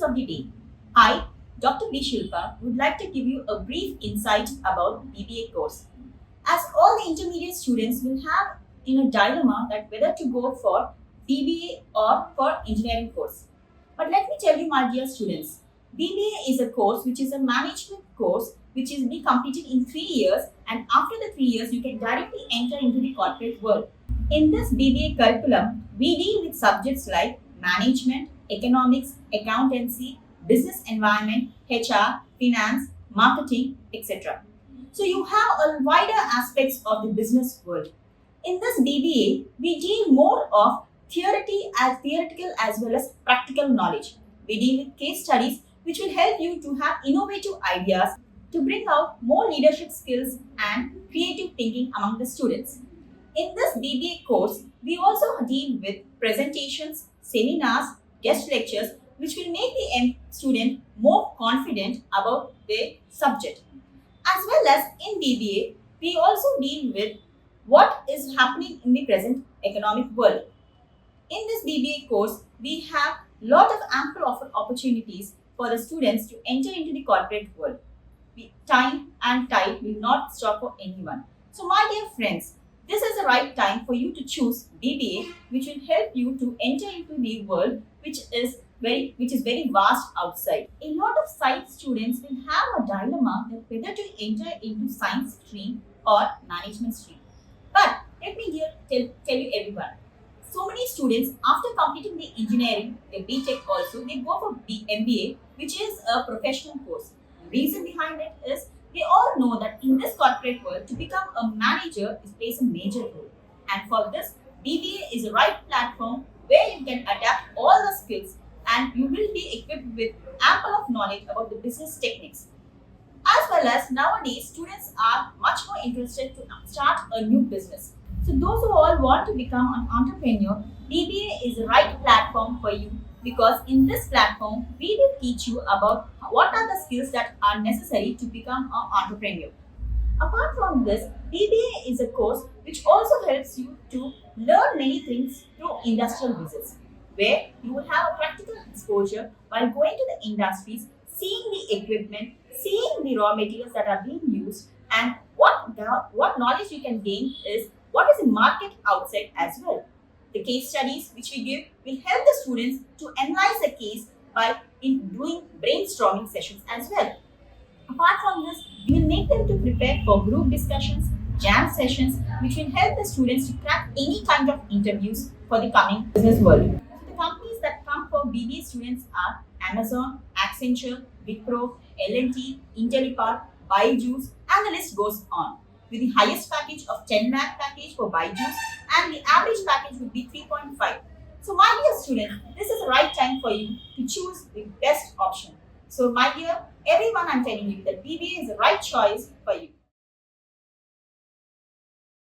students of the day. I, Dr. B. Shilpa, would like to give you a brief insight about BBA course. As all the intermediate students will have in a dilemma that whether to go for BBA or for engineering course. But let me tell you, my dear students, BBA is a course which is a management course which is be completed in 3 years, and after the 3 years you can directly enter into the corporate world. In this BBA curriculum, we deal with subjects like management, economics, accountancy, business environment, HR, finance, marketing, etc. So you have a wider aspects of the business world. In this BBA, we deal more of theoretical as well as practical knowledge. We deal with case studies which will help you to have innovative ideas to bring out more leadership skills and creative thinking among the students. In this BBA course, we also deal with presentations, seminars, guest lectures, which will make the student more confident about their subject. As well as in BBA, we also deal with what is happening in the present economic world. In this BBA course, we have lot of ample opportunities for the students to enter into the corporate world. Time and tide will not stop for anyone. So, my dear friends, this is the right time for you to choose BBA, which will help you to enter into the world which is very vast outside. A lot of science students will have a dilemma that whether to enter into science stream or management stream. But let me here tell you everyone. So many students after completing the engineering, the BTech also, they go for MBA, which is a professional course. The reason behind it is we all know that in this corporate world, to become a manager plays a major role. And for this, BBA is the right platform where you can adapt all the skills and you will be equipped with ample of knowledge about the business techniques. As well as nowadays, students are much more interested to start a new business. So those who all want to become an entrepreneur, BBA is the right platform for you because in this platform, we will teach you about what are the skills that are necessary to become an entrepreneur. Apart from this, BBA is a course which also helps you to learn many things through industrial visits, where you will have a practical exposure while going to the industries, seeing the equipment, seeing the raw materials that are being used, and what knowledge you can gain is what is the market outside as well. The case studies which we give will help the students to analyze a case by doing brainstorming sessions as well. Apart from this, we will make them to prepare for group discussions, jam sessions, which will help the students to crack any kind of interviews for the coming business world. So the companies that come for BBA students are Amazon, Accenture, Wipro, L&T, Intellipaat, Byju's, and the list goes on. With the highest package of 10 lakh package for Byju's and the average package would be 3.5. So my dear student, this is the right time for you to choose the best option. So my dear, everyone I'm telling you that BBA is the right choice for you.